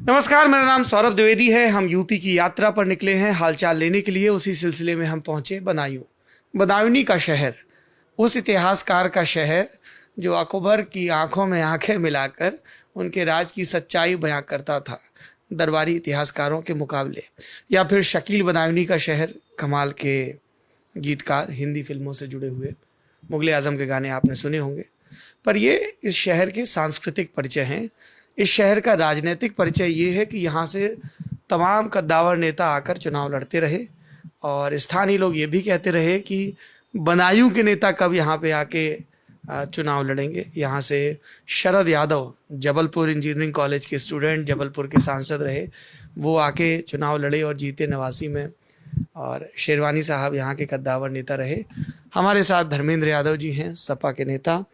नमस्कार, मेरा नाम सौरभ द्विवेदी है। हम यूपी की यात्रा पर निकले हैं हालचाल लेने के लिए। उसी सिलसिले में हम पहुंचे बदायूं, बदायूंनी का शहर, उस इतिहासकार का शहर जो अकबर की आंखों में आंखें मिलाकर उनके राज की सच्चाई बयां करता था दरबारी इतिहासकारों के मुकाबले। या फिर शकील बदायूंनी का शहर, कमाल के गीतकार, हिंदी फिल्मों से जुड़े हुए, मुगले आजम के गाने आपने सुने होंगे। पर ये इस शहर के सांस्कृतिक परिचय हैं। इस शहर का राजनीतिक परिचय ये है कि यहाँ से तमाम कद्दावर नेता आकर चुनाव लड़ते रहे और स्थानीय लोग ये भी कहते रहे कि बदायूं के नेता कब यहाँ पे आके चुनाव लड़ेंगे। यहाँ से शरद यादव, जबलपुर इंजीनियरिंग कॉलेज के स्टूडेंट, जबलपुर के सांसद रहे, वो आके चुनाव लड़े और जीते 89 में। और शेरवानी साहब यहाँ के कद्दावर नेता रहे। हमारे साथ धर्मेंद्र यादव जी हैं, सपा के नेता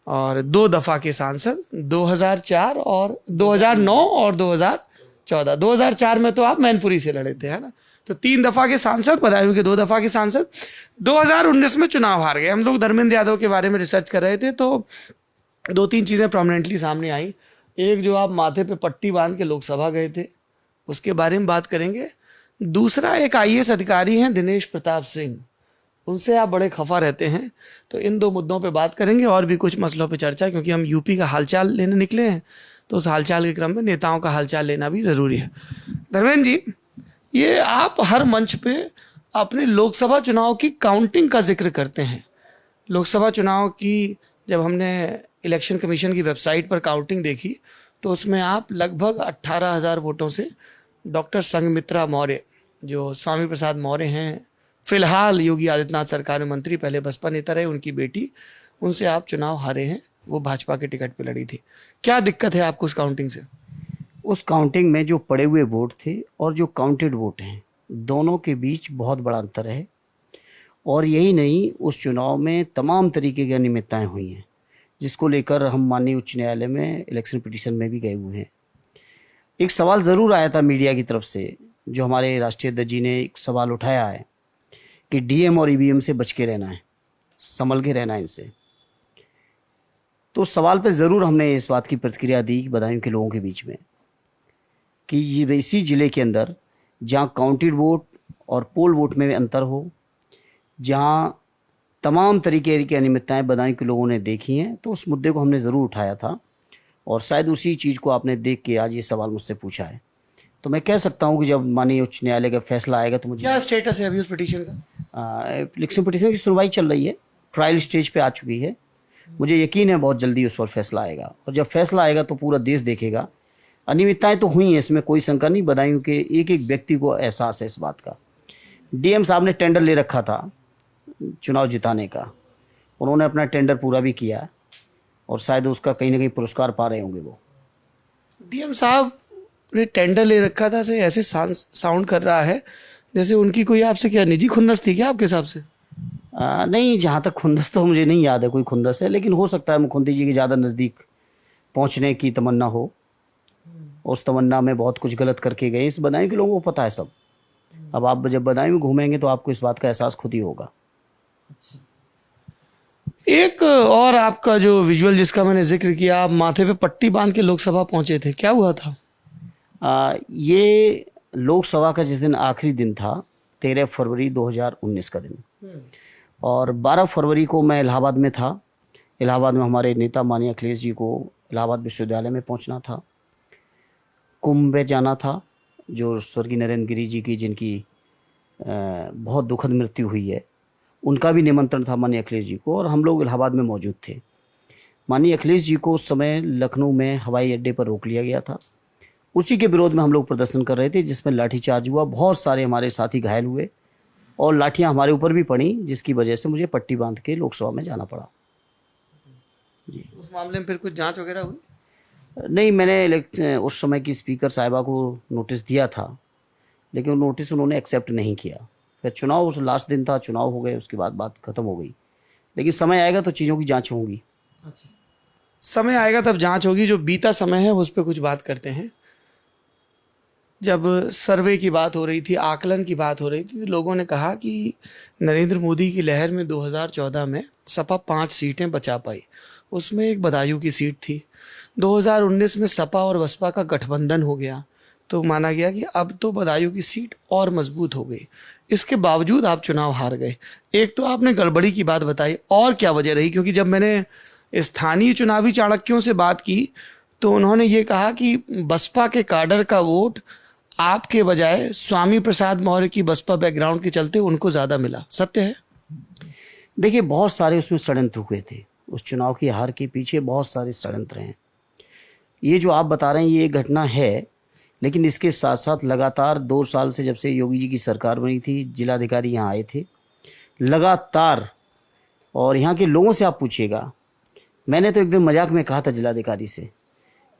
और 2 दफ़ा के सांसद, 2004 और 2009 और 2014। 2004 में तो आप मैनपुरी से लड़े थे, है ना। तो 3 दफ़ा के सांसद, बदायूं के 2 दफ़ा के सांसद। 2019 में चुनाव हार गए। हम लोग धर्मेंद्र यादव के बारे में रिसर्च कर रहे थे तो 2-3 चीज़ें प्रोमिनेंटली सामने आई। एक, जो आप माथे पे पट्टी बांध के लोकसभा गए थे, उसके बारे में बात करेंगे। दूसरा, एक IAS अधिकारी हैं दिनेश प्रताप सिंह, उनसे आप बड़े खफा रहते हैं। तो इन 2 मुद्दों पे बात करेंगे और भी कुछ मसलों पे चर्चा, क्योंकि हम यूपी का हालचाल लेने निकले हैं तो उस हालचाल के क्रम में नेताओं का हालचाल लेना भी ज़रूरी है। धर्मेंद्र जी, ये आप हर मंच पे अपने लोकसभा चुनाव की काउंटिंग का जिक्र करते हैं। लोकसभा चुनाव की जब हमने इलेक्शन कमीशन की वेबसाइट पर काउंटिंग देखी तो उसमें आप लगभग 18,000 वोटों से डॉक्टर संघमित्रा मौर्य, जो स्वामी प्रसाद मौर्य हैं, फिलहाल योगी आदित्यनाथ सरकार में मंत्री, पहले बसपा नेता रहे, उनकी बेटी, उनसे आप चुनाव हारे हैं। वो भाजपा के टिकट पे लड़ी थी। क्या दिक्कत है आपको उस काउंटिंग से? उस काउंटिंग में जो पड़े हुए वोट थे और जो काउंटेड वोट हैं, दोनों के बीच बहुत बड़ा अंतर है। और यही नहीं, उस चुनाव में तमाम तरीके की अनियमितताएं हुई हैं, जिसको लेकर हम माननीय उच्च न्यायालय में इलेक्शन पिटीशन में भी गए हुए हैं। एक सवाल ज़रूर आया था मीडिया की तरफ से, जो हमारे राष्ट्रीय अध्यक्ष जी ने एक सवाल उठाया है कि DM और EVM से बच के रहना है, संभल के रहना है इनसे। तो उस सवाल पे ज़रूर हमने इस बात की प्रतिक्रिया दी बदायूं के लोगों के बीच में कि ये इसी ज़िले के अंदर जहाँ काउंटेड वोट और पोल वोट में अंतर हो, जहाँ तमाम तरीके की अनियमितताएं बदायूं के लोगों ने देखी हैं, तो उस मुद्दे को हमने ज़रूर उठाया था। और शायद उसी चीज़ को आपने देख के आज ये सवाल मुझसे पूछा है। तो मैं कह सकता हूँ कि जब माननीय उच्च न्यायालय का फैसला आएगा तो मुझे, क्या स्टेटस है अभी उस पिटीशन का? इलेक्शन पिटीशन की सुनवाई चल रही है, ट्रायल स्टेज पे आ चुकी है। मुझे यकीन है बहुत जल्दी उस पर फैसला आएगा, और जब फैसला आएगा तो पूरा देश देखेगा। अनियमितताएं तो हुई हैं, इसमें कोई शंका नहीं। बदायूं के एक एक व्यक्ति को एहसास है इस बात का। DM साहब ने टेंडर ले रखा था चुनाव जिताने का, उन्होंने अपना टेंडर पूरा भी किया और शायद उसका कहीं ना कहीं पुरस्कार पा रहे होंगे वो। DM साहब ने टेंडर ले रखा था से ऐसे साउंड कर रहा है जैसे उनकी कोई आपसे क्या निजी खुन्नस थी क्या आपके हिसाब से? नहीं, जहाँ तक खुंदस तो मुझे नहीं याद है कोई खुंदस है, लेकिन हो सकता है मुख्यमंत्री जी के ज़्यादा नज़दीक पहुँचने की तमन्ना हो। उस तमन्ना में बहुत कुछ गलत करके गए, इस बदायूं के लोगों को पता है सब। अब आप जब बदायूं में घूमेंगे तो आपको इस बात का एहसास खुद ही होगा। एक और आपका जो विजुअल जिसका मैंने जिक्र किया, आप माथे पे पट्टी बांध के लोकसभा पहुंचे थे, क्या हुआ था? ये लोकसभा का जिस दिन आखिरी दिन था, 13 फरवरी 2019 का दिन, और 12 फरवरी को मैं इलाहाबाद में था। इलाहाबाद में हमारे नेता माननीय अखिलेश जी को इलाहाबाद विश्वविद्यालय में पहुंचना था, कुंभ में जाना था, जो स्वर्गीय नरेंद्र गिरि जी की, जिनकी बहुत दुखद मृत्यु हुई है, उनका भी निमंत्रण था माननीय अखिलेश जी को, और हम लोग इलाहाबाद में मौजूद थे। माननीय अखिलेश जी को उस समय लखनऊ में हवाई अड्डे पर रोक लिया गया था। उसी के विरोध में हम लोग प्रदर्शन कर रहे थे, जिसमें लाठीचार्ज हुआ, बहुत सारे हमारे साथी घायल हुए और लाठियां हमारे ऊपर भी पड़ी, जिसकी वजह से मुझे पट्टी बांध के लोकसभा में जाना पड़ा। जी, उस मामले में फिर कुछ जांच वगैरह हुई? नहीं, मैंने उस समय की स्पीकर साहिबा को नोटिस दिया था, लेकिन वो नोटिस उन्होंने एक्सेप्ट नहीं किया। फिर चुनाव, उस लास्ट दिन था, चुनाव हो गए, उसके बाद बात खत्म हो गई। लेकिन समय आएगा तो चीज़ों की जांच होगी। अच्छा, समय आएगा तब जांच होगी। जो बीता समय है उस पर कुछ बात करते हैं। जब सर्वे की बात हो रही थी, आकलन की बात हो रही थी, तो लोगों ने कहा कि नरेंद्र मोदी की लहर में 2014 में सपा 5 सीटें बचा पाई, उसमें एक बदायूं की सीट थी। 2019 में सपा और बसपा का गठबंधन हो गया, तो माना गया कि अब तो बदायूं की सीट और मजबूत हो गई। इसके बावजूद आप चुनाव हार गए। एक तो आपने गड़बड़ी की बात बताई, और क्या वजह रही? क्योंकि जब मैंने स्थानीय चुनावी चाणक्यों से बात की तो उन्होंने ये कहा कि बसपा के काडर का वोट आपके बजाय स्वामी प्रसाद मौर्य की बसपा बैकग्राउंड के चलते उनको ज़्यादा मिला। सत्य है? देखिए, बहुत सारे उसमें षड्यंत्र हुए थे। उस चुनाव की हार के पीछे बहुत सारे षड्यंत्र हैं। ये जो आप बता रहे हैं ये घटना है, लेकिन इसके साथ साथ लगातार 2 साल से, जब से योगी जी की सरकार बनी थी, जिलाधिकारी यहाँ आए थे लगातार। और यहाँ के लोगों से आप पूछिएगा, मैंने तो एक दिन मजाक में कहा था जिलाधिकारी से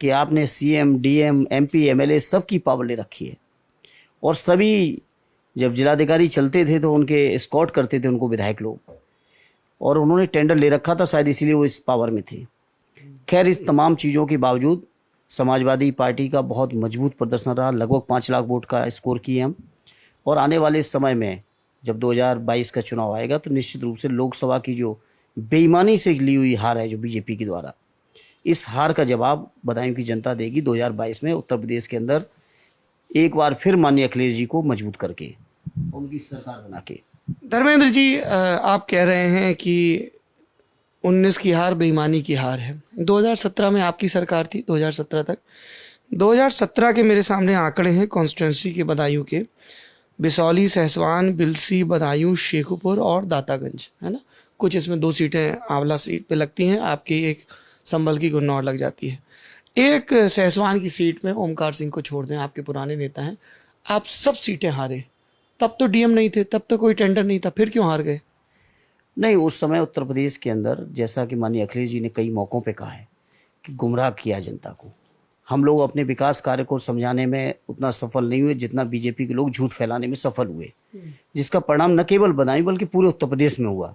कि आपने सीएम, डीएम, एमपी, एमएलए सबकी पावर ले रखी है। और सभी जब जिलाधिकारी चलते थे तो उनके एस्कॉर्ट करते थे उनको विधायक लोग, और उन्होंने टेंडर ले रखा था, शायद इसीलिए वो इस पावर में थे। खैर, इस तमाम चीज़ों के बावजूद समाजवादी पार्टी का बहुत मजबूत प्रदर्शन रहा। लगभग 5 लाख वोट का स्कोर किए हम। और आने वाले समय में जब 2022 का चुनाव आएगा तो निश्चित रूप से लोकसभा की जो बेईमानी से ली हुई हार है जो बीजेपी के द्वारा, इस हार का जवाब बदायूं की जनता देगी 2022 में उत्तर प्रदेश के अंदर, एक बार फिर माननीय अखिलेश जी को मजबूत करके, उनकी सरकार बना के। धर्मेंद्र जी, आप कह रहे हैं कि 19 की हार बेईमानी की हार है। 2017 में आपकी सरकार थी, 2017 तक। 2017 के मेरे सामने आंकड़े हैं कॉन्स्टिट्यूंसी के बदायूं के, बिसौली, सहसवान, बिलसी, बदायूं, शेखुपुर और दातागंज, है ना। कुछ इसमें 2 सीटें आंवला सीट पे लगती हैं आपकी, एक संभल की गुन्नौर लग जाती है। एक सहसवान की सीट में ओमकार सिंह को छोड़ दें, आपके पुराने नेता हैं, आप सब सीटें हारे। तब तो डीएम नहीं थे, तब तो कोई टेंडर नहीं था, फिर क्यों हार गए? नहीं, उस समय उत्तर प्रदेश के अंदर, जैसा कि माननीय अखिलेश जी ने कई मौक़ों पे कहा है कि गुमराह किया जनता को। हम लोग अपने विकास कार्य को समझाने में उतना सफल नहीं हुए जितना बीजेपी के लोग झूठ फैलाने में सफल हुए, जिसका परिणाम न केवल बदायूं बल्कि पूरे उत्तर प्रदेश में हुआ।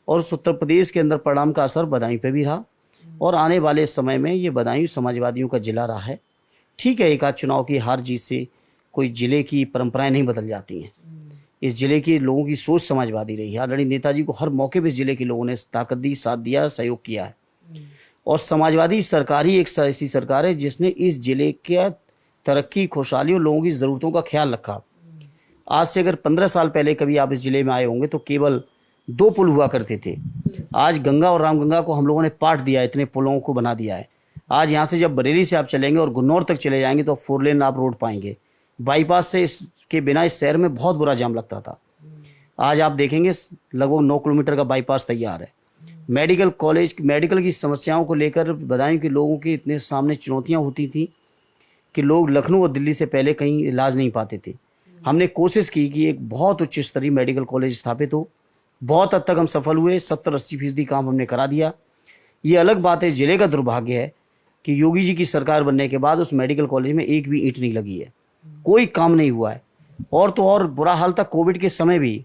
और उस उत्तर प्रदेश के अंदर परिणाम का असर बदायूं पे भी रहा। और आने वाले समय में ये बदायूं समाजवादियों का जिला रहा है। ठीक है, एक आध चुनाव की हार जीत से कोई जिले की परंपराएं नहीं बदल जाती हैं। इस जिले के लोगों की सोच समाजवादी रही है। आदरणीय नेताजी को हर मौके पर इस जिले के लोगों ने ताकत दी, साथ दिया, सहयोग किया है। और समाजवादी सरकार ही एक ऐसी सरकार है जिसने इस जिले के तरक्की, खुशहाली और लोगों की ज़रूरतों का ख्याल रखा। आज से अगर 15 साल पहले कभी आप इस जिले में आए होंगे तो केवल 2 पुल हुआ करते थे। आज गंगा और रामगंगा को हम लोगों ने पाट दिया है, इतने पुलों को बना दिया है। आज यहाँ से जब बरेली से आप चलेंगे और गुन्नौर तक चले जाएंगे तो 4 लेन आप रोड पाएंगे। बाईपास से इसके बिना इस शहर में बहुत बुरा जाम लगता था। आज आप देखेंगे लगभग 9 किलोमीटर का बाईपास तैयार है। मेडिकल कॉलेज, मेडिकल की समस्याओं को लेकर बदायूं के लोगों के इतने सामने चुनौतियां होती थी कि लोग लखनऊ और दिल्ली से पहले कहीं इलाज नहीं पाते थे। हमने कोशिश की कि एक बहुत उच्च स्तरीय मेडिकल कॉलेज स्थापित हो। बहुत हद तक हम सफल हुए, 70-80% काम हमने करा दिया। ये अलग बात है, जिले का दुर्भाग्य है कि योगी जी की सरकार बनने के बाद उस मेडिकल कॉलेज में एक भी ईंट नहीं लगी है, कोई काम नहीं हुआ है। और तो और बुरा हाल था, कोविड के समय भी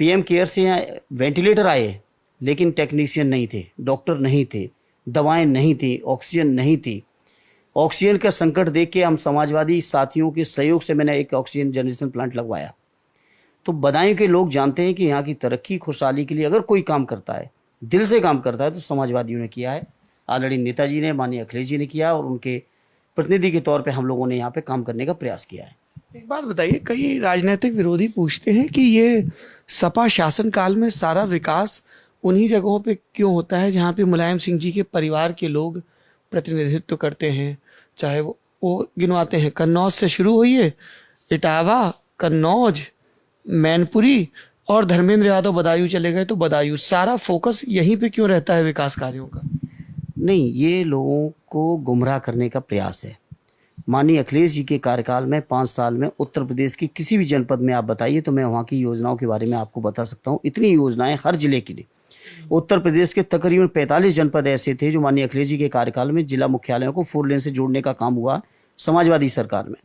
पीएम केयर से यहाँ वेंटिलेटर आए लेकिन टेक्नीशियन नहीं थे, डॉक्टर नहीं थे, दवाएं नहीं थी, ऑक्सीजन नहीं थी। ऑक्सीजन का संकट देख के हम समाजवादी साथियों के सहयोग से मैंने एक ऑक्सीजन जनरेशन प्लांट लगवाया। तो बदायूं के लोग जानते हैं कि यहाँ की तरक्की, खुशहाली के लिए अगर कोई काम करता है, दिल से काम करता है, तो समाजवादियों ने किया है। आदरणीय नेताजी ने, माननीय अखिलेश जी ने किया, और उनके प्रतिनिधि के तौर पे हम लोगों ने यहाँ पे काम करने का प्रयास किया है। एक बात बताइए, कई राजनीतिक विरोधी पूछते हैं कि ये सपा शासनकाल में सारा विकास उन्हीं जगहों पे क्यों होता है जहाँ पे मुलायम सिंह जी के परिवार के लोग प्रतिनिधित्व करते हैं। चाहे वो गिनवाते हैं, कन्नौज से शुरू हुई है, इटावा, कन्नौज, मैनपुरी, और धर्मेंद्र यादव बदायूं चले गए तो बदायूं। सारा फोकस यहीं पे क्यों रहता है विकास कार्यों का? नहीं, ये लोगों को गुमराह करने का प्रयास है। माननीय अखिलेश जी के कार्यकाल में 5 साल में उत्तर प्रदेश की किसी भी जनपद में आप बताइए तो मैं वहाँ की योजनाओं के बारे में आपको बता सकता हूँ। इतनी योजनाएं हर जिले के लिए। उत्तर प्रदेश के तकरीबन 45 जनपद ऐसे थे जो माननीय अखिलेश जी के कार्यकाल में जिला मुख्यालयों को 4 लेन से जोड़ने का काम हुआ समाजवादी सरकार में।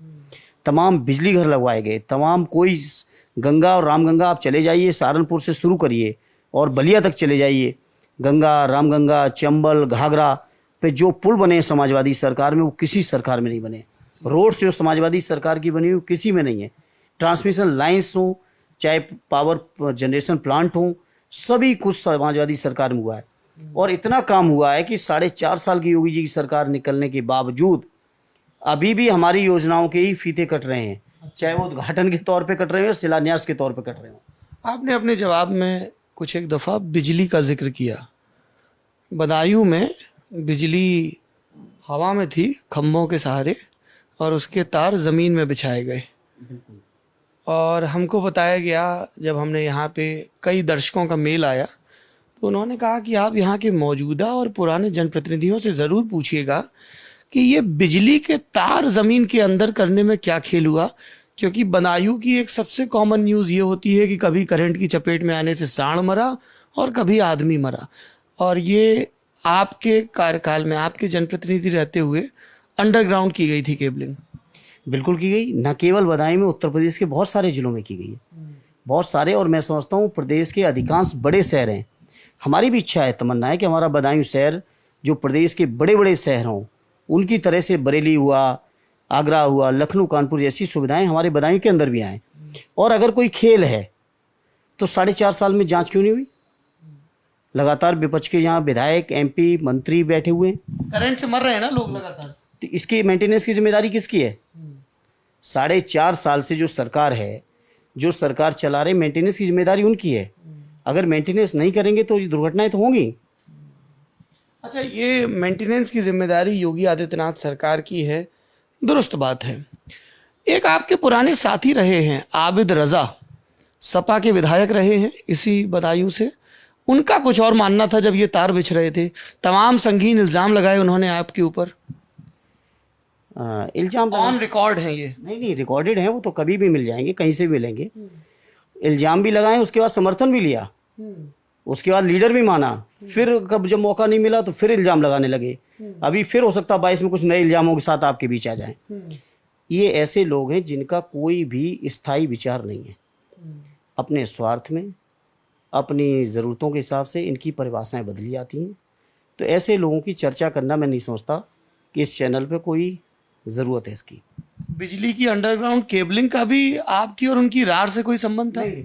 तमाम बिजली घर लगवाए गए, तमाम कोई गंगा और रामगंगा आप चले जाइए, सहारनपुर से शुरू करिए और बलिया तक चले जाइए, गंगा, रामगंगा, चंबल, घाघरा पे जो पुल बने समाजवादी सरकार में वो किसी सरकार में नहीं बने। रोड्स जो समाजवादी सरकार की बनी हुई किसी में नहीं है। ट्रांसमिशन लाइन्स हो, चाहे पावर जनरेशन प्लांट हो, सभी कुछ समाजवादी सरकार में हुआ है। और इतना काम हुआ है कि 4.5 साल की योगी जी की सरकार निकलने के बावजूद अभी भी हमारी योजनाओं के ही फीते कट रहे हैं, चाहे वो उद्घाटन के तौर पे कट रहे हो या शिलान्यास के तौर पे कट रहे हो। आपने अपने जवाब में कुछ एक दफ़ा बिजली का जिक्र किया। बदायूं में बिजली हवा में थी खम्भों के सहारे, और उसके तार ज़मीन में बिछाए गए। और हमको बताया गया, जब हमने यहाँ पे कई दर्शकों का मेल आया, तो उन्होंने कहा कि आप यहाँ के मौजूदा और पुराने जनप्रतिनिधियों से ज़रूर पूछिएगा कि ये बिजली के तार ज़मीन के अंदर करने में क्या खेल हुआ। क्योंकि बदायूं की एक सबसे कॉमन न्यूज़ ये होती है कि कभी करंट की चपेट में आने से सांड मरा और कभी आदमी मरा, और ये आपके कार्यकाल में, आपके जनप्रतिनिधि रहते हुए अंडरग्राउंड की गई थी केबलिंग। बिल्कुल की गई, न केवल बदायूं में, उत्तर प्रदेश के बहुत सारे जिलों में की गई है, बहुत सारे। और मैं समझता हूँ प्रदेश के अधिकांश बड़े शहर हैं, हमारी भी इच्छा है, तमन्ना है कि हमारा बदायूं शहर जो प्रदेश के बड़े बड़े शहर हों, उनकी तरह से बरेली हुआ, आगरा हुआ, लखनऊ, कानपुर जैसी सुविधाएं हमारे बदायूं के अंदर भी आएँ। और अगर कोई खेल है तो 4.5 साल में जांच क्यों नहीं हुई? लगातार विपक्ष के यहाँ विधायक, MP, मंत्री बैठे हुए हैं, करंट से मर रहे हैं ना लोग लगातार। तो इसकी मेंटेनेंस की जिम्मेदारी किसकी है? 4.5 साल से जो सरकार है, जो सरकार चला रहे, मेंटेनेंस की जिम्मेदारी उनकी है। अगर मेंटेनेंस नहीं करेंगे तो ये दुर्घटनाएं तो होंगी। अच्छा, ये मेंटेनेंस की जिम्मेदारी योगी आदित्यनाथ सरकार की है, दुरुस्त बात है। एक आपके पुराने साथी रहे हैं आबिद रजा, सपा के विधायक रहे हैं इसी बदायूं से। उनका कुछ और मानना था जब ये तार बिछ रहे थे, तमाम संगीन इल्ज़ाम लगाए उन्होंने आपके ऊपर। इल्ज़ाम ऑन रिकॉर्ड हैं ये? नहीं, रिकॉर्डेड हैं, वो तो कभी भी मिल जाएंगे, कहीं से भी मिलेंगे। इल्ज़ाम भी लगाए, उसके बाद समर्थन भी लिया, उसके बाद लीडर भी माना, फिर कब जब मौका नहीं मिला तो फिर इल्ज़ाम लगाने लगे। अभी फिर हो सकता है 22 में कुछ नए इल्ज़ामों के साथ आपके बीच आ जाएं। ये ऐसे लोग हैं जिनका कोई भी स्थायी विचार नहीं है, अपने स्वार्थ में, अपनी ज़रूरतों के हिसाब से इनकी परिभाषाएं बदली जाती हैं। तो ऐसे लोगों की चर्चा करना मैं नहीं समझता कि इस चैनल पे कोई ज़रूरत है इसकी। बिजली की अंडरग्राउंड केबलिंग का भी आपकी और उनकी रार से कोई संबंध था? नहीं,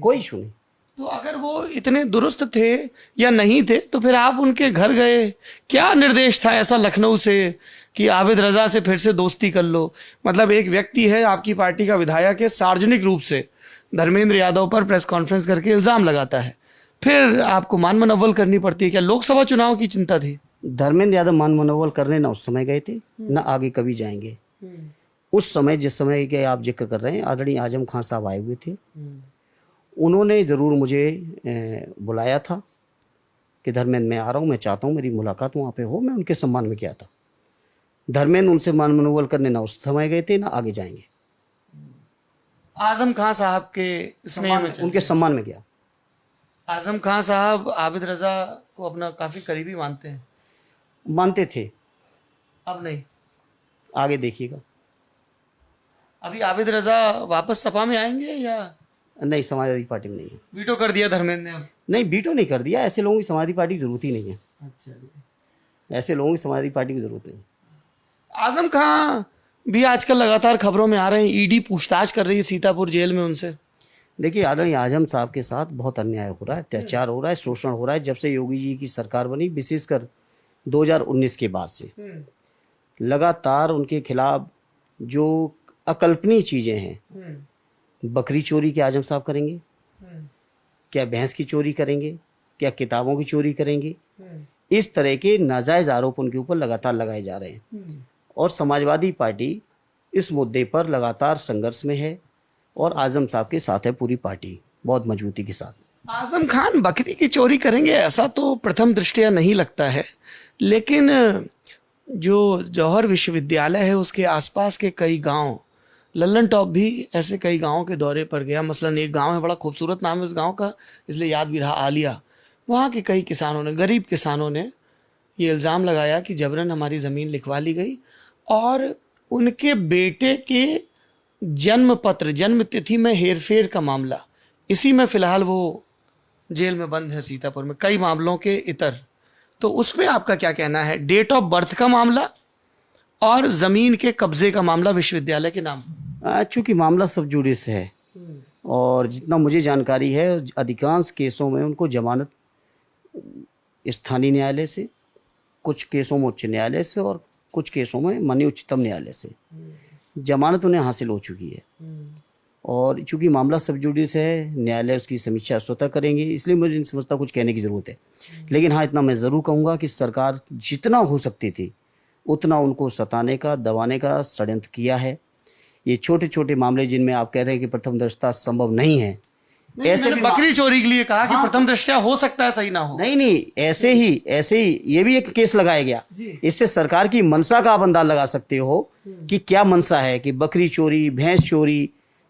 कोई इशू नहीं। तो अगर वो इतने दुरुस्त थे या नहीं थे तो फिर आप उनके घर गए, क्या निर्देश था ऐसा लखनऊ से कि आबिद रजा से फिर से दोस्ती कर लो? मतलब एक व्यक्ति है आपकी पार्टी का विधायक है, सार्वजनिक रूप से धर्मेंद्र यादव पर प्रेस कॉन्फ्रेंस करके इल्ज़ाम लगाता है, फिर आपको मान मनव्वल करनी पड़ती है। क्या लोकसभा चुनाव की चिंता थी? धर्मेंद्र यादव मान मनोबल करने ना उस समय गए थे, ना आगे कभी जाएंगे। उस समय, जिस समय के आप जिक्र कर रहे हैं, आदरणीय आजम खान साहब आए हुए थे, उन्होंने ज़रूर मुझे बुलाया था कि धर्मेंद्र मैं आ रहा हूँ, मैं चाहता हूँ मेरी मुलाकात वहाँ पे हो। मैं उनके सम्मान में किया था। धर्मेंद्र उनसे मान मनोबल करने ना उस समय गए थे, ना आगे जाएंगे। आजम खान साहब के स्नेह में उनके सम्मान में गया। आजम खान साहब आबिद रजा को अपना काफ़ी करीबी मानते हैं? मानते थे, अब नहीं? आगे देखिएगा। अभी आबिद रजा वापस सपा में आएंगे या नहीं, समाजवादी पार्टी में नहीं है। वीटो कर दिया धर्मेंद्र ने? अब नहीं, वीटो नहीं कर दिया। ऐसे लोगों की समाजवादी पार्टी की जरूरत ही नहीं है। अच्छा, ऐसे लोगों की समाजवादी पार्टी की जरूरत नहीं। आजम खान भी आजकल लगातार खबरों में आ रहे हैं, ईडी पूछताछ कर रही है सीतापुर जेल में उनसे। देखिए, आदरणीय आजम साहब के साथ बहुत अन्याय हो रहा है, अत्याचार हो रहा है, शोषण हो रहा है। जब से योगी जी की सरकार बनी, विशेषकर 2019 के बाद से लगातार उनके खिलाफ जो अकल्पनीय चीज़ें हैं, बकरी चोरी क्या आजम साहब करेंगे? क्या भैंस की चोरी करेंगे? क्या किताबों की चोरी करेंगे? इस तरह के नाजायज़ आरोप उनके ऊपर लगातार लगाए जा रहे हैं। और समाजवादी पार्टी इस मुद्दे पर लगातार संघर्ष में है और आजम साहब के साथ है पूरी पार्टी, बहुत मजबूती के साथ। आजम खान बकरी की चोरी करेंगे ऐसा तो प्रथम दृष्टया नहीं लगता है, लेकिन जो जौहर विश्वविद्यालय है उसके आसपास के कई गांव, लल्लन टॉप भी ऐसे कई गांवों के दौरे पर गया। मसलन एक गांव है, बड़ा खूबसूरत नाम है उस गांव का, इसलिए याद भी रहा, आलिया। वहाँ के कई किसानों ने, गरीब किसानों ने ये इल्ज़ाम लगाया कि जबरन हमारी ज़मीन लिखवा ली गई, और उनके बेटे के जन्म पत्र, जन्म तिथि में हेरफेर का मामला, इसी में फ़िलहाल वो जेल में बंद है सीतापुर में, कई मामलों के इतर। तो उसमें आपका क्या कहना है? डेट ऑफ बर्थ का मामला और ज़मीन के कब्जे का मामला विश्वविद्यालय के नाम। चूँकि मामला सब जुडिस है और जितना मुझे जानकारी है, अधिकांश केसों में उनको जमानत स्थानीय न्यायालय से, कुछ केसों में उच्च न्यायालय से, और कुछ केसों में माननीय उच्चतम न्यायालय से जमानत उन्हें हासिल हो चुकी है। और चूंकि मामला सब जुडिस है, न्यायालय उसकी समीक्षा स्वतः करेंगे, इसलिए मुझे नहीं समझता कुछ कहने की ज़रूरत है। लेकिन हाँ, इतना मैं ज़रूर कहूँगा कि सरकार जितना हो सकती थी उतना उनको सताने का, दबाने का षड्यंत्र किया है। ये छोटे छोटे मामले जिनमें आप कह रहे हैं कि प्रथम दृष्टया संभव नहीं है, ऐसे भी बकरी चोरी के लिए कहा कि प्रथम दृष्टया हो सकता है सही ना हो। नहीं, ऐसे ही ये भी एक केस लगाया गया। इससे सरकार की मनसा का आप अंदाज लगा सकते हो कि क्या मनसा है, कि बकरी चोरी, भैंस चोरी,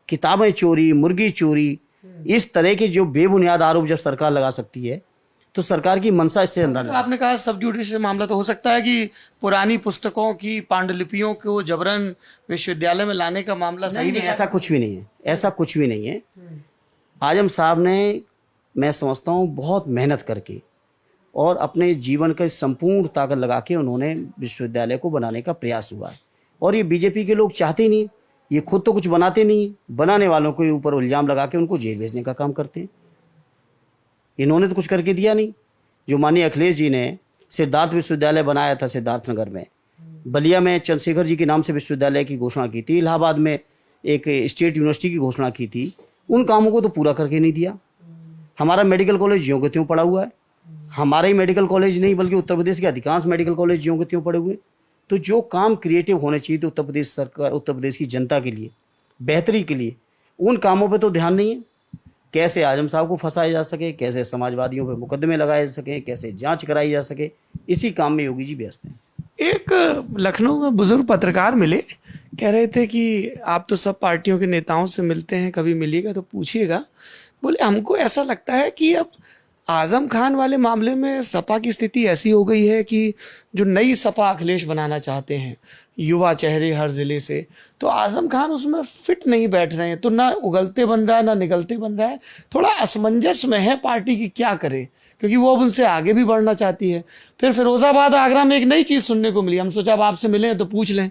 किताबें चोरी, मुर्गी चोरी, इस तरह के जो बेबुनियाद आरोप जब सरकार लगा सकती है तो सरकार की मनसा इससे अंदाज। आपने कहा सब जुडिशियल मामला, तो हो सकता है कि पुरानी पुस्तकों की पांडुलिपियों को जबरन विश्वविद्यालय में लाने का मामला सही नहीं। ऐसा कुछ भी नहीं है, ऐसा कुछ भी नहीं है। आजम साहब ने, मैं समझता हूँ, बहुत मेहनत करके और अपने जीवन का संपूर्ण ताकत लगा के उन्होंने विश्वविद्यालय को बनाने का प्रयास हुआ है। और ये बीजेपी के लोग चाहते ही नहीं, ये खुद तो कुछ बनाते नहीं, बनाने वालों के ऊपर इल्ज़ाम लगा के उनको जेल भेजने का काम करते हैं। इन्होंने तो कुछ करके दिया नहीं। जो माननीय अखिलेश जी ने सिद्धार्थ विश्वविद्यालय बनाया था सिद्धार्थनगर में, बलिया में चंद्रशेखर जी के नाम से विश्वविद्यालय की घोषणा की थी, इलाहाबाद में एक स्टेट यूनिवर्सिटी की घोषणा की थी, उन कामों को तो पूरा करके नहीं दिया। हमारा मेडिकल कॉलेज ज्यों के त्यों पड़ा हुआ है। हमारा ही मेडिकल कॉलेज नहीं बल्कि उत्तर प्रदेश के अधिकांश मेडिकल कॉलेज ज्यों के त्यों पड़े हुए। तो जो काम क्रिएटिव होने चाहिए थे उत्तर प्रदेश सरकार, उत्तर प्रदेश की जनता के लिए, बेहतरी के लिए, उन कामों पे तो ध्यान नहीं है। कैसे आजम साहब को फंसाया जा सके, कैसे समाजवादियों पे मुकदमे लगाए जा सके, कैसे जांच कराई जा सके, इसी काम में योगी जी व्यस्त हैं। एक लखनऊ में बुजुर्ग पत्रकार मिले, कह रहे थे कि आप तो सब पार्टियों के नेताओं से मिलते हैं, कभी मिलिएगा तो पूछिएगा। बोले हमको ऐसा लगता है कि अब आजम खान वाले मामले में सपा की स्थिति ऐसी हो गई है कि जो नई सपा अखिलेश बनाना चाहते हैं, युवा चेहरे हर जिले से, तो आजम खान उसमें फिट नहीं बैठ रहे हैं। तो ना उगलते बन रहा है ना निगलते बन रहा है। थोड़ा असमंजस में है पार्टी की क्या करे, क्योंकि वो अब उनसे आगे भी बढ़ना चाहती है। फिर फिरोजाबाद आगरा में एक नई चीज़ सुनने को मिली, हम सोचा अब आपसे मिलें तो पूछ लें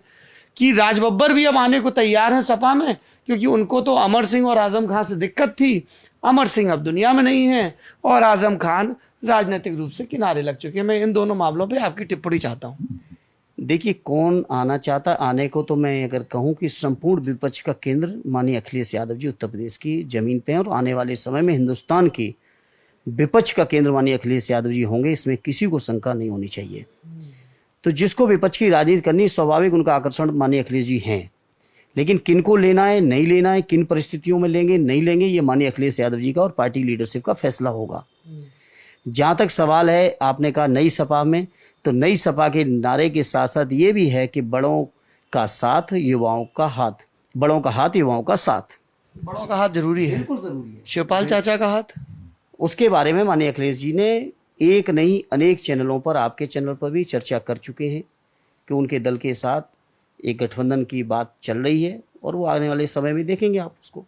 कि राज बब्बर भी अब आने को तैयार हैं सपा में, क्योंकि उनको तो अमर सिंह और आजम खान से दिक्कत थी। अमर सिंह अब दुनिया में नहीं है और आजम खान राजनीतिक रूप से किनारे लग चुके हैं। मैं इन दोनों मामलों पे आपकी टिप्पणी चाहता हूँ। देखिए, कौन आना चाहता, आने को तो मैं अगर कहूँ कि संपूर्ण विपक्ष का केंद्र माननीय अखिलेश यादव जी उत्तर प्रदेश की जमीन पे हैं और आने वाले समय में हिंदुस्तान की विपक्ष का केंद्र माननीय अखिलेश यादव जी होंगे, इसमें किसी को शंका नहीं होनी चाहिए। तो जिसको विपक्ष की राजनीति करनी, स्वाभाविक उनका आकर्षण माननीय अखिलेश जी हैं। लेकिन किनको लेना है, नहीं लेना है, किन परिस्थितियों में लेंगे, नहीं लेंगे, ये माननीय अखिलेश यादव जी का और पार्टी लीडरशिप का फैसला होगा। जहाँ तक सवाल है, आपने कहा नई सपा में, तो नई सपा के नारे के साथ साथ ये भी है कि बड़ों का साथ युवाओं का हाथ, बड़ों का हाथ युवाओं का साथ। बड़ों का हाथ जरूरी है, बिल्कुल जरूरी है। शिवपाल चाचा का हाथ, उसके बारे में माननीय अखिलेश जी ने एक नहीं अनेक चैनलों पर, आपके चैनल पर भी चर्चा कर चुके हैं कि उनके दल के साथ एक गठबंधन की बात चल रही है और वो आने वाले समय में देखेंगे आप उसको।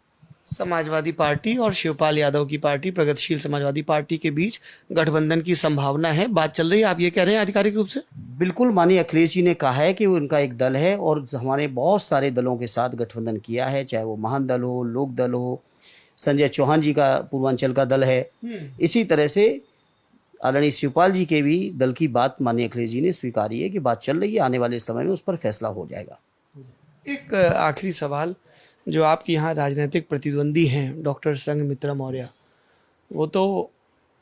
समाजवादी पार्टी और शिवपाल यादव की पार्टी, प्रगतिशील समाजवादी पार्टी के बीच गठबंधन की संभावना है, बात चल रही है, आप ये कह रहे हैं आधिकारिक रूप से? बिल्कुल, माननीय अखिलेश जी ने कहा है कि उनका एक दल है और हमारे बहुत सारे दलों के साथ गठबंधन किया है, चाहे वो महान दल हो, लोक दल हो, संजय चौहान जी का पूर्वांचल का दल है। इसी तरह से आदरणीय शिवपाल जी के भी दल की बात माननीय अखिलेश जी ने स्वीकारी है कि बात चल रही है, आने वाले समय में उस पर फैसला हो जाएगा। एक आखिरी सवाल, जो आपके यहाँ राजनीतिक प्रतिद्वंदी हैं डॉक्टर संघमित्रा मौर्य, वो तो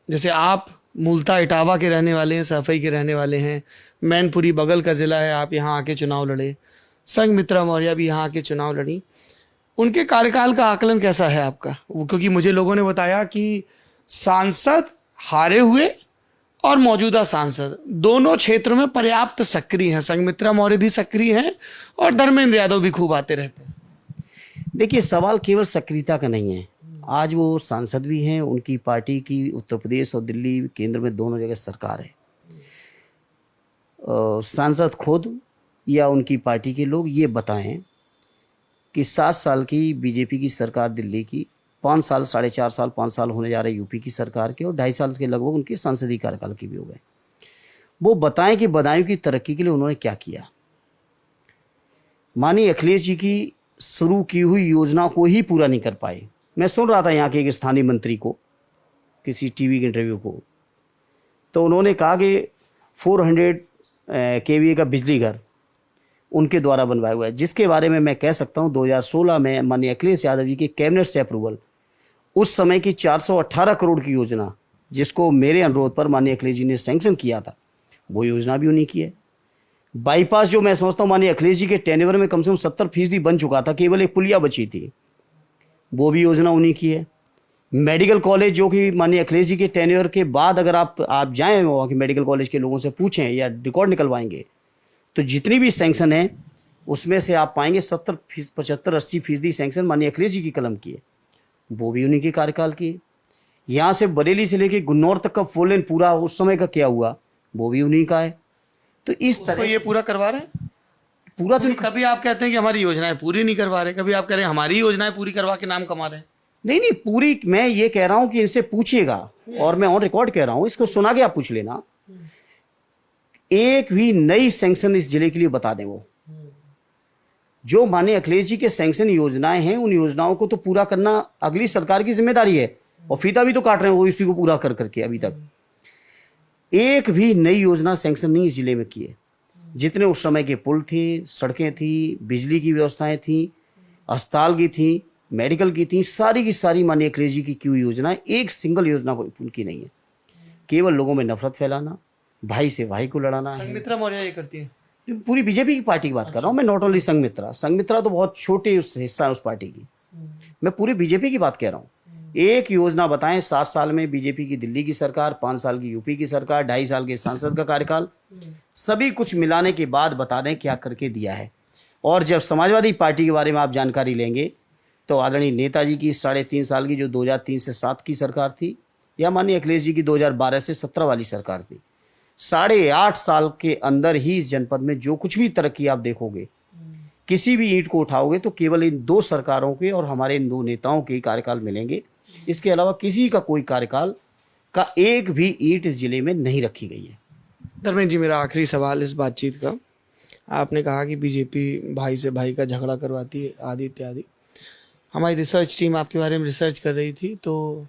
जैसे आप मूलतः इटावा के रहने वाले हैं, सफई के रहने वाले हैं, मैनपुरी बगल का ज़िला है, आप यहाँ आके चुनाव लड़े, संघमित्रा मौर्य भी यहाँ आके चुनाव लड़ी, उनके कार्यकाल का आकलन कैसा है आपका? क्योंकि मुझे लोगों ने बताया कि सांसद हारे हुए और मौजूदा सांसद दोनों क्षेत्रों में पर्याप्त सक्रिय हैं, संघमित्रा मौर्य भी सक्रिय हैं और धर्मेंद्र यादव भी खूब आते रहते हैं। देखिए, सवाल केवल सक्रियता का नहीं है। आज वो सांसद भी हैं, उनकी पार्टी की उत्तर प्रदेश और दिल्ली केंद्र में दोनों जगह सरकार है। सांसद खुद या उनकी पार्टी के लोग ये बताएं कि 7 साल की बीजेपी की सरकार दिल्ली की, 5 साल, 4.5 साल, 5 साल होने जा रहे यूपी की सरकार के और 2.5 साल के लगभग उनके संसदीय कार्यकाल के भी हो गए। वो बताएं कि बदायूं की तरक्की के लिए उन्होंने क्या किया। माननीय अखिलेश जी की शुरू की हुई योजना को ही पूरा नहीं कर पाए। मैं सुन रहा था यहाँ के एक स्थानीय मंत्री को, किसी टीवी के इंटरव्यू को, तो उन्होंने कहा कि 400 kVA का बिजली घर उनके द्वारा बनवाया हुआ है, जिसके बारे में मैं कह सकता हूं 2016 में माननीय अखिलेश यादव जी के कैबिनेट से अप्रूवल, उस समय की 418 करोड़ की योजना, जिसको मेरे अनुरोध पर माननीय अखिलेश जी ने सैंक्शन किया था, वो योजना भी उन्हीं की है। बाईपास जो मैं समझता हूँ माननीय अखिलेश जी के टेन्योर में कम से कम 70% बन चुका था, केवल एक पुलिया बची थी, वो भी योजना उन्हीं की है। मेडिकल कॉलेज जो कि माननीय अखिलेश जी के टेन्योर के बाद अगर आप जाएं वहाँ के मेडिकल कॉलेज के लोगों से पूछें या रिकॉर्ड निकलवाएंगे तो जितनी भी सैंक्शन है उसमें से आप पाएंगे 70-75-80% सैंक्शन माननीय अखिलेश जी की कलम की है, वो भी उन्हीं के कार्यकाल की है। यहाँ से बरेली से लेके गुन्नौर तक का 4 लेन पूरा उस समय का क्या हुआ, वो भी उन्हीं का है। तो इस तरह ये पूरा करवा रहे हैं पूरा तो कभी आप कहते हैं कि हमारी योजनाएं पूरी नहीं करवा रहे, कभी आप कह रहे हैं हमारी योजनाएं पूरी करवा के नाम कमा रहे हैं। नहीं पूरी, मैं ये कह रहा हूं कि इनसे पूछिएगा, और मैं ऑन रिकॉर्ड कह रहा हूं, इसको सुना के आप पूछ लेना, एक भी नई सैंक्शन इस जिले के लिए बता दें। वो जो माननीय अखिलेश जी के सैंक्शन योजनाएं हैं, उन योजनाओं को तो पूरा करना अगली सरकार की जिम्मेदारी है, और फीता भी तो काट रहे हैं वो इसी को पूरा कर करके। अभी तक एक भी नई योजना सैंक्शन नहीं इस जिले में की है। जितने उस समय के पुल थे, सड़कें थी, बिजली की व्यवस्थाएं थी, अस्पताल की थी, मेडिकल की थी, सारी की सारी माननीय अखिलेश जी की क्यों योजनाएं, एक सिंगल योजना उनकी नहीं है। केवल लोगों में नफरत फैलाना, भाई से भाई को लड़ाना है। संघमित्रा मौर्य ये करती है, पूरी बीजेपी की पार्टी की बात कर रहा हूँ मैं, नॉट ओनली संघमित्रा तो बहुत छोटे हिस्सा है उस पार्टी की, मैं पूरी बीजेपी की बात कह रहा हूँ। एक योजना बताएं 7 साल में बीजेपी की दिल्ली की सरकार, 5 साल की यूपी की सरकार, 2.5 साल के सांसद का कार्यकाल, सभी कुछ मिलाने के बाद बता दें क्या करके दिया है। और जब समाजवादी पार्टी के बारे में आप जानकारी लेंगे तो आदरणीय नेताजी की 3.5 साल की जो 2003 से 7 की सरकार थी, या माननीय अखिलेश जी की 2012 से 17 वाली सरकार थी, 8.5 साल के अंदर ही इस जनपद में जो कुछ भी तरक्की आप देखोगे, किसी भी ईंट को उठाओगे तो केवल इन 2 सरकारों के और हमारे इन 2 नेताओं के कार्यकाल मिलेंगे। इसके अलावा किसी का कोई कार्यकाल का एक भी ईंट इस जिले में नहीं रखी गई है। धर्मेंद्र जी, मेरा आखिरी सवाल इस बातचीत का, आपने कहा कि बीजेपी भाई से भाई का झगड़ा करवाती है आदि इत्यादि। हमारी रिसर्च टीम आपके बारे में रिसर्च कर रही थी तो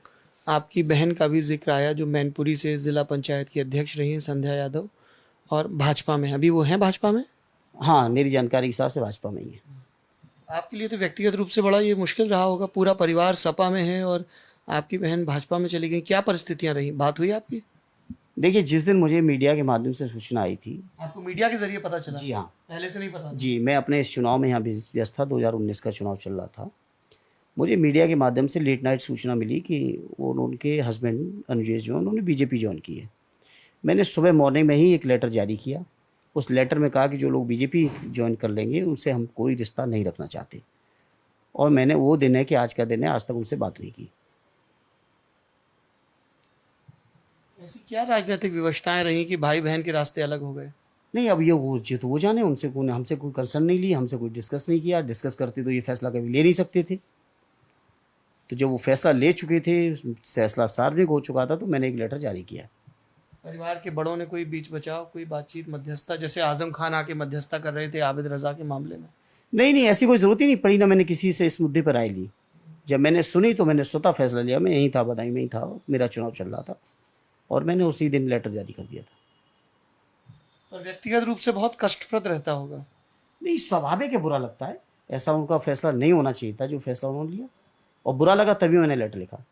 आपकी बहन का भी जिक्र आया जो मैनपुरी से ज़िला पंचायत की अध्यक्ष रही हैं, संध्या यादव, और भाजपा में अभी वो हैं भाजपा में। हाँ, मेरी जानकारी के हिसाब से भाजपा में ही है। आपके लिए तो व्यक्तिगत रूप से बड़ा ये मुश्किल रहा होगा, पूरा परिवार सपा में है और आपकी बहन भाजपा में चली गई, क्या परिस्थितियां रही, बात हुई आपकी? देखिए, जिस दिन मुझे मीडिया के माध्यम से सूचना आई थी, आपको मीडिया के जरिए पता चला? जी हाँ, पहले से नहीं पता? जी, मैं अपने इस चुनाव में यहाँ व्यस्त था, 2019 का चुनाव चल रहा था। मुझे मीडिया के माध्यम से लेट नाइट सूचना मिली कि उनके हस्बैंड अनुजेश जो उन्होंने बीजेपी ज्वाइन की है। मैंने सुबह मॉर्निंग में ही एक लेटर जारी किया, उस लेटर में कहा कि जो लोग बीजेपी ज्वाइन कर लेंगे उनसे हम कोई रिश्ता नहीं रखना चाहते, और मैंने वो दिन है कि आज का दिन है, आज तक उनसे बात नहीं की। ऐसी क्या राजनीतिक विवशताएं रही कि भाई बहन के रास्ते अलग हो गए? नहीं, अब ये तो वो जाने, उनसे हमसे कोई कंसर्न नहीं लिया, हमसे कोई डिस्कस नहीं किया। डिस्कस करते तो ये फैसला कभी ले नहीं सकते थे। तो जब वो फैसला ले चुके थे, फैसला सार्वजनिक हो चुका था, तो मैंने एक लेटर जारी किया। परिवार के बड़ों ने कोई बीच बचाव, कोई बातचीत, मध्यस्थता, जैसे आजम खान आके मध्यस्थता कर रहे थे आबिद रजा के मामले में? नहीं, ऐसी कोई ज़रूरत ही नहीं पड़ी, ना मैंने किसी से इस मुद्दे पर राय ली। जब मैंने सुनी तो मैंने स्वतः फैसला लिया। मैं यहीं था, बदायूं में ही था, मेरा चुनाव चल रहा था, और मैंने उसी दिन लेटर जारी कर दिया था। और व्यक्तिगत रूप से बहुत कष्टप्रद रहता होगा? नहीं, स्वाभाविक है, बुरा लगता है। ऐसा उनका फैसला नहीं होना चाहिए था जो फैसला उन्होंने लिया, और बुरा लगा तभी मैंने लेटर लिखा।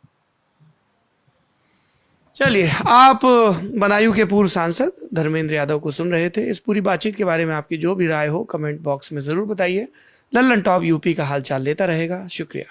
चलिए, आप बदायूं के पूर्व सांसद धर्मेंद्र यादव को सुन रहे थे। इस पूरी बातचीत के बारे में आपकी जो भी राय हो कमेंट बॉक्स में ज़रूर बताइए। लल्लन टॉप यूपी का हालचाल लेता रहेगा। शुक्रिया।